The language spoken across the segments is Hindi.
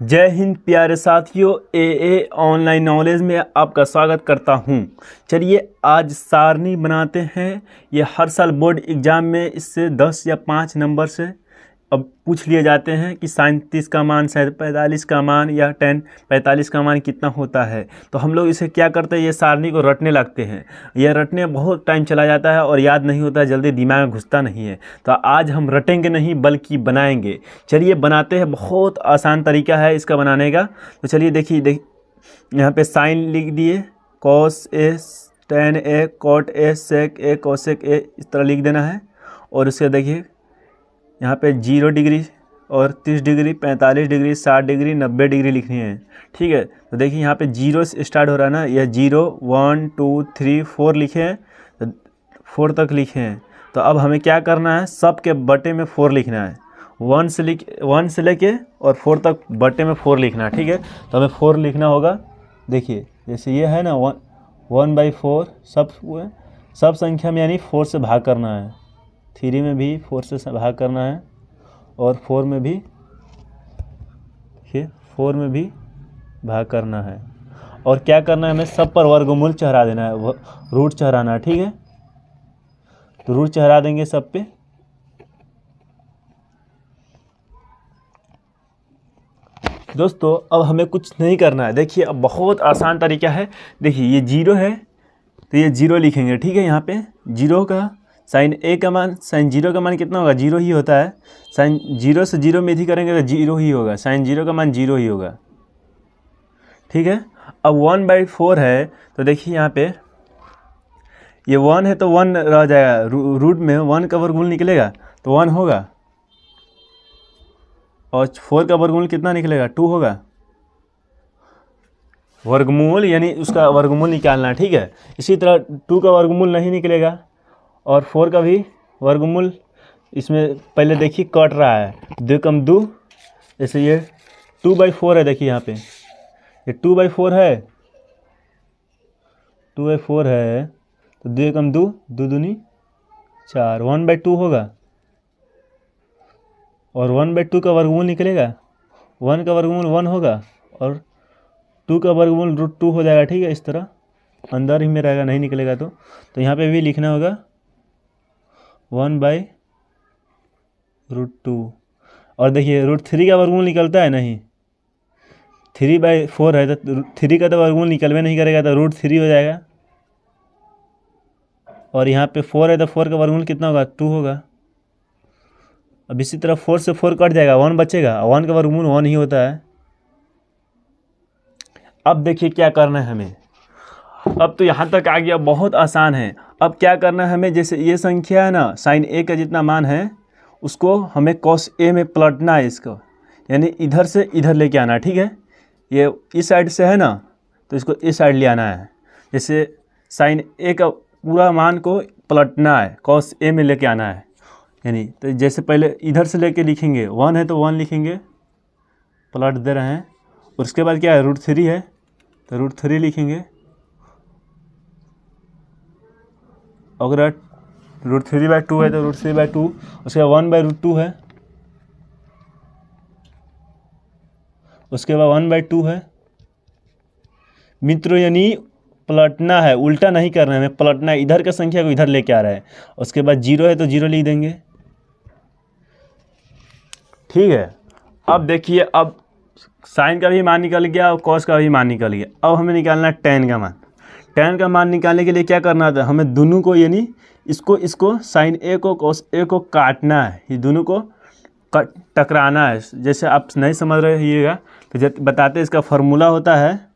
जय हिंद प्यारे साथियों, ए ऑनलाइन नॉलेज में आपका स्वागत करता हूं। चलिए आज सारणी बनाते हैं। ये हर साल बोर्ड एग्ज़ाम में इससे 10 या 5 नंबर से अब पूछ लिए जाते हैं कि साइन 30 का मान, 45 का मान या 45 का मान कितना होता है। तो हम लोग इसे क्या करते हैं, ये सारणी को रटने लगते हैं। यह रटने में बहुत टाइम चला जाता है और याद नहीं होता है, जल्दी दिमाग में घुसता नहीं है। तो आज हम रटेंगे नहीं बल्कि बनाएंगे। चलिए बनाते हैं। बहुत आसान तरीका है इसका बनाने का। तो चलिए देखिए यहाँ पे साइन लिख दिए, cos A, tan A, cot A, sec A, cosec A, इस तरह लिख देना है। और उसके देखिए यहाँ पे 0 डिग्री और 30 डिग्री, 45 डिग्री, 60 डिग्री, 90 डिग्री लिखनी है। ठीक है, तो देखिए यहाँ पे 0 से स्टार्ट हो रहा है ना, यह 0, 1, 2, 3, 4 लिखे हैं, तो 4 तक लिखे हैं। तो अब हमें क्या करना है, सब के बटे में 4 लिखना है। 1 से लेके और 4 तक बटे में 4 लिखना है। ठीक है, तो हमें 4 लिखना होगा। देखिए जैसे ये है ना 1/4, सब संख्या में यानी 4 से भाग करना है। 3 में भी 4 से भाग करना है और 4 में भी, देखिए 4 में भी भाग करना है। और क्या करना है, हमें सब पर वर्गमूल चढ़ा देना है, रूट चढ़ाना है। ठीक है, तो रूट चढ़ा देंगे सब पे। दोस्तों अब हमें कुछ नहीं करना है। देखिए अब बहुत आसान तरीका है। देखिए ये 0 है तो ये 0 लिखेंगे। ठीक है, यहाँ पे 0 का साइन ए का मान, साइन 0 का मान कितना होगा, 0 ही होता है। साइन 0 से 0 में यदि करेंगे तो 0 ही होगा, साइन 0 का मान 0 ही होगा। ठीक है, अब 1/4 है तो देखिए यहाँ पे ये 1 है तो 1 रह जाएगा, रूट में 1 का वर्गमूल निकलेगा तो 1 होगा, और 4 का वर्गमूल कितना निकलेगा, 2 होगा। वर्गमूल यानी उसका वर्गमूल निकालना है। ठीक है, इसी तरह 2 का वर्गमूल नहीं निकलेगा और 4 का भी वर्गमूल, इसमें पहले देखिए कट रहा है, 2 कम 2, जैसे ये 2/4 है। देखिए यहाँ पे ये 2/4 है, 2/4 है तो 2 कम 2, 2 दूनी 4, 1/2 होगा। और 1/2 का वर्गमूल निकलेगा, 1 का वर्गमूल 1 होगा और 2 का वर्गमूल √2 हो जाएगा। ठीक है, इस तरह अंदर ही में रहेगा, नहीं निकलेगा तो यहाँ पे भी लिखना होगा 1/√2। और देखिए √3 का वर्गमूल निकलता है नहीं, 3/4 है तो 3 का तो वर्गमूल निकलवे नहीं करेगा तो √3 हो जाएगा। और यहाँ पे 4 है तो 4 का वर्गमूल कितना होगा, 2 होगा। अब इसी तरह 4 से 4 कट जाएगा, 1 बचेगा, 1 का वर्गमूल 1 ही होता है। अब देखिए क्या करना है हमें। अब तो यहाँ तक आ गया, बहुत आसान है। अब क्या करना है हमें, जैसे ये संख्या है ना, साइन ए का जितना मान है उसको हमें कॉस ए में पलटना है इसको, यानी इधर से इधर लेके आना है। ठीक है, ये इस साइड से है ना तो इसको इस साइड ले आना है। जैसे साइन ए का पूरा मान को पलटना है, कॉस ए में लेके आना है। यानी तो जैसे पहले इधर से लेके लिखेंगे, 1 है तो 1 लिखेंगे, पलट दे रहे हैं। और उसके बाद क्या है, √3 है तो √3 लिखेंगे। अगर √3/2 है तो √3/2, उसके बाद 1/√2 है, उसके बाद 1/2 है। मित्रों यानी पलटना है, उल्टा नहीं करना है, हमें पलटना है, इधर का संख्या को इधर लेके आ रहा है। उसके बाद 0 है तो 0 लिख देंगे। ठीक है, अब देखिए अब साइन का भी मान निकल गया और कॉस का भी मान निकल गया। अब हमें निकालना है टेन का मान। टेन का मान निकालने के लिए क्या करना था, हमें दोनों को यानी इसको साइन ए को कॉस ए को काटना है, ये दोनों को टकराना है। जैसे आप नहीं समझ रहिएगा तो बताते, इसका फार्मूला होता है।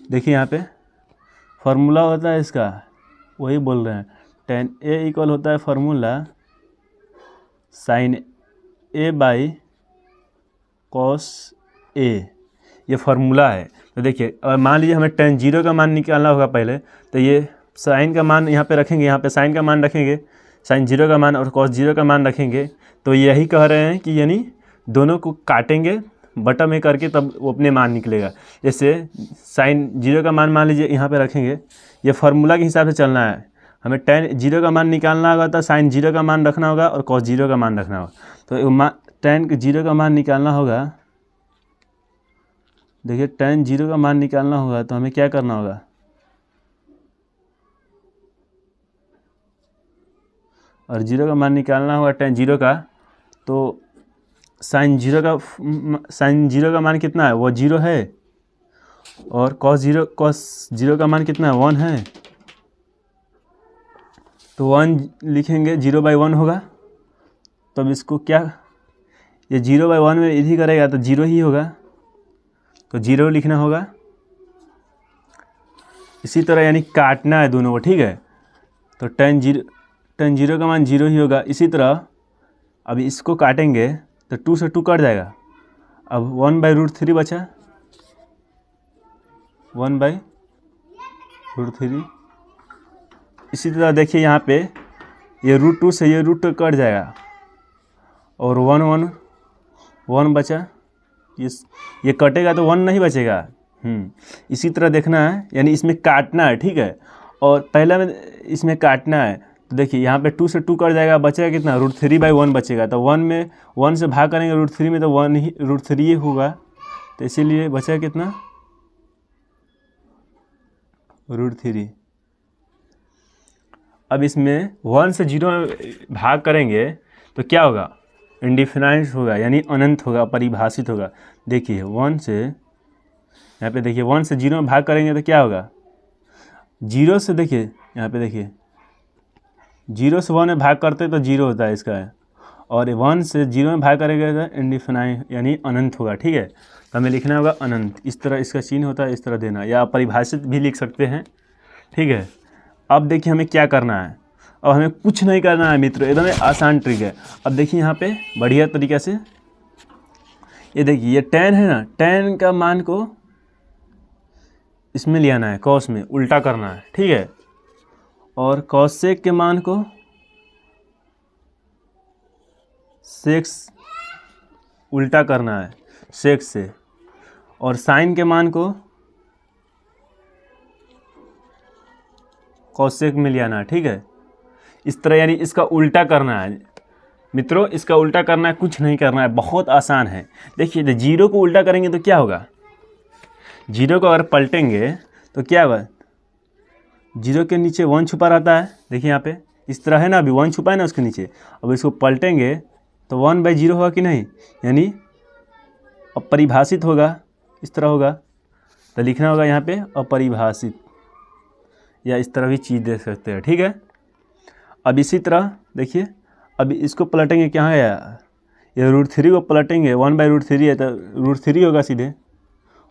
देखिए यहाँ पे फार्मूला होता है इसका, वही बोल रहे हैं, tan a इक्वल होता है फार्मूला साइन a/cos a, ये फार्मूला है। तो देखिए और मान लीजिए हमें tan 0 का मान निकालना होगा पहले, तो ये साइन का मान यहाँ पे रखेंगे, यहाँ पे साइन का मान रखेंगे, साइन 0 का मान और cos 0 का मान रखेंगे। तो यही कह रहे हैं कि यानी दोनों को काटेंगे बटा में करके, तब वो अपने मान निकलेगा। जैसे साइन 0 का मान लीजिए यहाँ पे रखेंगे, ये फार्मूला के हिसाब से चलना है। हमें tan 0 का मान निकालना होगा तो साइन 0 का मान रखना होगा और cos 0 का मान रखना होगा। तो tan 0 का मान निकालना होगा, देखिए tan 0 का मान निकालना होगा तो हमें क्या करना होगा, और 0 का मान निकालना होगा tan 0 का, तो sin 0 का मान कितना है, वो 0 है, और cos 0 का मान कितना है, 1 है, तो 1 लिखेंगे, 0/1 होगा। तब इसको क्या, ये 0/1 में इधर करेगा तो 0 ही होगा, तो 0 लिखना होगा। इसी तरह यानी काटना है दोनों को, ठीक है, तो tan 0 का मान 0 ही होगा। इसी तरह अब इसको काटेंगे तो 2 से 2 कट जाएगा, अब 1/√3 बचा, 1/√3। इसी तरह देखिए यहाँ पे ये √2 से ये √2 कट जाएगा, और 1 बचा, ये कटेगा तो 1 नहीं बचेगा। इसी तरह देखना है, यानी इसमें काटना है, ठीक है, और पहला में इसमें काटना है, तो देखिए यहाँ पे 2 से 2 कट जाएगा, बचेगा कितना, √3/1 बचेगा, तो 1 में 1 से भाग करेंगे √3 में तो 1 ही √3 ही होगा, तो इसीलिए बचेगा कितना, √3। अब इसमें 1 से 0 में भाग करेंगे तो क्या होगा, इंडिफिनाइट होगा, यानी अनंत होगा, परिभाषित होगा। देखिए 1 से, यहाँ पे देखिए 1 से 0 में भाग करेंगे तो क्या होगा, 0 से, देखिए यहाँ पे देखिए 0 से 1 में भाग करते तो 0 होता है इसका, और 1 से 0 में भाग करेंगे तो इंडिफिनाइट यानी अनंत होगा, ठीक है, तो हमें लिखना होगा अनंत। इस तरह इसका चिन्ह होता है, इस तरह देना, या परिभाषित भी लिख सकते हैं, ठीक है। अब देखिए हमें क्या करना है, अब हमें कुछ नहीं करना है मित्रों, एकदम आसान ट्रिक है। अब देखिए यहाँ पे बढ़िया तरीक़े से, ये देखिए ये tan है ना, tan का मान को इसमें ले आना है, cos में उल्टा करना है, ठीक है, और cosec के मान को sec उल्टा करना है sec से, और sin के मान को cosec में ले आना है, ठीक है। इस तरह यानी इसका उल्टा करना है मित्रों, इसका उल्टा करना है, कुछ नहीं करना है, बहुत आसान है। देखिए 0 को उल्टा करेंगे तो क्या होगा, 0 को अगर पलटेंगे तो क्या होगा, 0 के नीचे 1 छुपा रहता है, देखिए यहाँ पे इस तरह है ना, अभी 1 छुपा है ना उसके नीचे, अब इसको पलटेंगे तो 1/0 होगा कि नहीं, यानी अपरिभाषित होगा, इस तरह होगा, तो लिखना होगा यहाँ पे अपरिभाषित, या इस तरह भी चीज़ देख सकते हैं, ठीक है। अब इसी तरह देखिए, अब इसको पलटेंगे, क्या है ये √3 को पलटेंगे, 1/√3 है तो √3 होगा सीधे,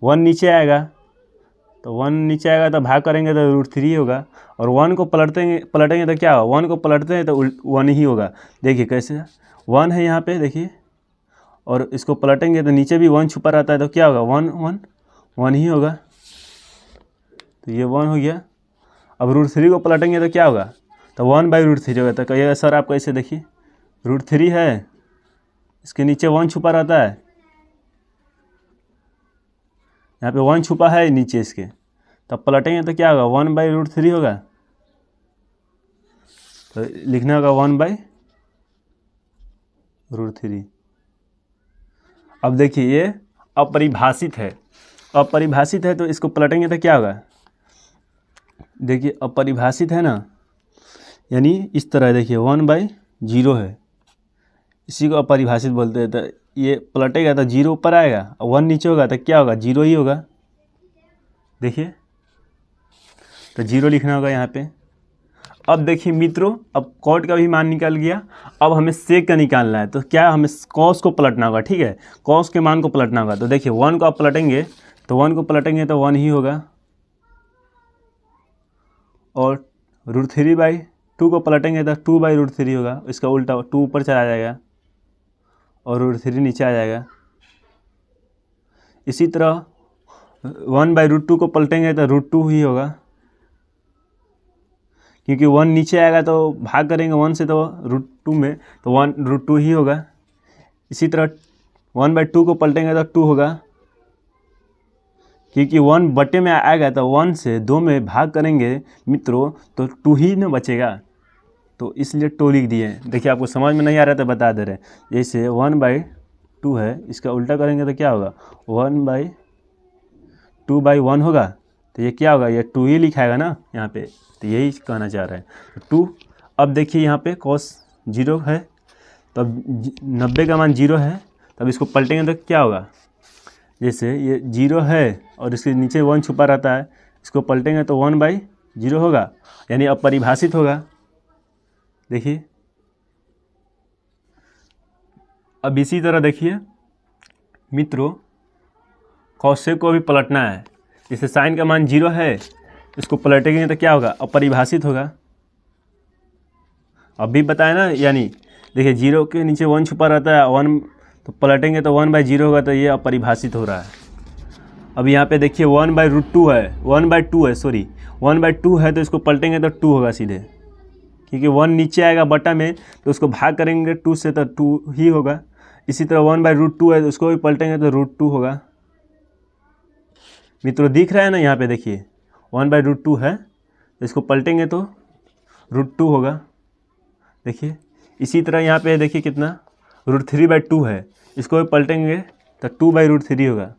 1 नीचे आएगा, तो 1 नीचे आएगा तो भाग करेंगे तो √3 होगा, और 1 को पलटेंगे तो क्या होगा, 1 को पलटते हैं तो 1 ही होगा। देखिए कैसे 1 है यहाँ पे, देखिए, और इसको पलटेंगे तो नीचे भी 1 छुपा रहता है, तो क्या होगा, 1 ही होगा, तो ये 1 हो गया। अब √3 को पलटेंगे तो क्या होगा, तो 1/√3 होगा। तो कहिएगा सर आप कैसे, देखिए √3 है, इसके नीचे 1 छुपा रहता है, यहाँ पे 1 छुपा है नीचे इसके, तब पलटेंगे तो क्या होगा, 1/√3 होगा, तो लिखना होगा 1/√3। अब देखिए ये अपरिभाषित है, अपरिभाषित है तो इसको पलटेंगे तो क्या होगा, देखिए अपरिभाषित है ना, यानी इस तरह देखिए 1/0 है, इसी को अपरिभाषित बोलते हैं। तो ये पलटेगा तो 0 ऊपर आएगा, और 1 नीचे होगा तो क्या होगा, 0 ही होगा, देखिए, तो 0 लिखना होगा यहाँ पे। अब देखिए मित्रों, अब cot का भी मान निकल गया, अब हमें sec का निकालना है, तो क्या हमें cos को पलटना होगा, ठीक है, cos के मान को पलटना होगा। तो देखिए 1 को आप पलटेंगे तो 1 को पलटेंगे तो 1 ही होगा, और √3/2 को पलटेंगे तो 2/√3 होगा, इसका उल्टा 2 ऊपर चला जाएगा और √3 नीचे आ जाएगा। इसी तरह 1/√2 को पलटेंगे तो √2 ही होगा, क्योंकि 1 नीचे आएगा तो भाग करेंगे 1 से तो √2 में, तो 1 √2 ही होगा। इसी तरह 1/2 को पलटेंगे तो 2 होगा, क्योंकि 1 बटे में आएगा तो 1 से 2 में भाग करेंगे मित्रों तो 2 ही न बचेगा, तो इसलिए 2 लिख दिए। देखिए आपको समझ में नहीं आ रहा तो बता दे रहे हैं, जैसे 1/2 है, इसका उल्टा करेंगे तो क्या होगा, 1/2 2/1 होगा तो ये क्या होगा, ये 2 ही लिखाएगा ना यहाँ पे, तो यही कहना चाह रहा है। तो 2, अब देखिए यहाँ पे cos 0 है, तो अब 90 का मान 0 है, तब इसको पलटेंगे तो क्या होगा, जैसे ये 0 है और इसके नीचे 1 छुपा रहता है, इसको पलटेंगे तो 1/0 होगा, यानी अपरिभाषित होगा। देखिए अब इसी तरह देखिए मित्रों, कौशिक को भी पलटना है। जैसे साइन का मान 0 है, इसको पलटेंगे तो क्या होगा, अपरिभाषित होगा। अभी बताया ना, यानी देखिए 0 के नीचे 1 छुपा रहता है, 1 तो पलटेंगे तो 1/0 होगा, तो ये अपरिभाषित हो रहा है। अब यहाँ पे देखिए 1/√2 है, 1/2 है, सॉरी 1/2 है, तो इसको पलटेंगे तो 2 होगा सीधे, क्योंकि 1 नीचे आएगा बटा में, तो उसको भाग करेंगे 2 से तो 2 ही होगा। इसी तरह 1/√2 है, तो उसको भी पलटेंगे तो √2 होगा। मित्रों दिख रहा है ना, यहाँ पे देखिए 1/√2 है, तो इसको पलटेंगे तो √2 होगा। देखिए इसी तरह यहाँ पे देखिए कितना, √3/2 है, इसको भी पलटेंगे तो 2/√3 होगा,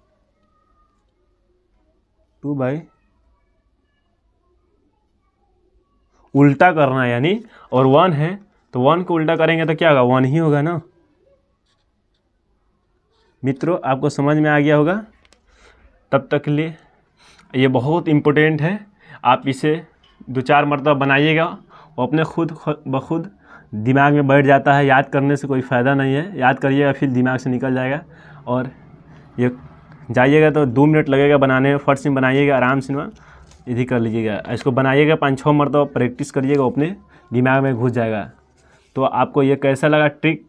2 उल्टा करना है यानी, और 1 है तो 1 को उल्टा करेंगे तो क्या होगा, 1 ही होगा ना। मित्रों आपको समझ में आ गया होगा। तब तक के लिए ये बहुत इम्पोर्टेंट है, आप इसे 2-4 मरतबा बनाइएगा, वो अपने खुद ब खुद दिमाग में बैठ जाता है। याद करने से कोई फ़ायदा नहीं है, याद करिएगा फिर दिमाग से निकल जाएगा। और ये जाइएगा तो 2 मिनट लगेगा बनाने में, फर्स्ट में बनाइएगा आराम से ना, यदि कर लीजिएगा। इसको बनाइएगा 5-6 मरतबा प्रैक्टिस करिएगा, अपने दिमाग में घुस जाएगा। तो आपको ये कैसा लगा ट्रिक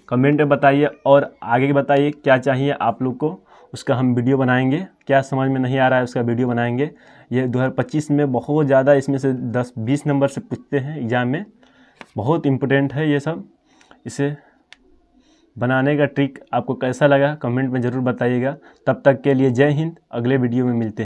कमेंट में बताइए, और आगे बताइए क्या चाहिए आप लोग को, उसका हम वीडियो बनाएंगे। क्या समझ में नहीं आ रहा है उसका वीडियो बनाएंगे। ये 2025 में बहुत ज़्यादा इसमें से 10-20 नंबर से पूछते हैं एग्ज़ाम में, बहुत इम्पोर्टेंट है ये सब। इसे बनाने का ट्रिक आपको कैसा लगा कमेंट में ज़रूर बताइएगा। तब तक के लिए जय हिंद, अगले वीडियो में मिलते हैं।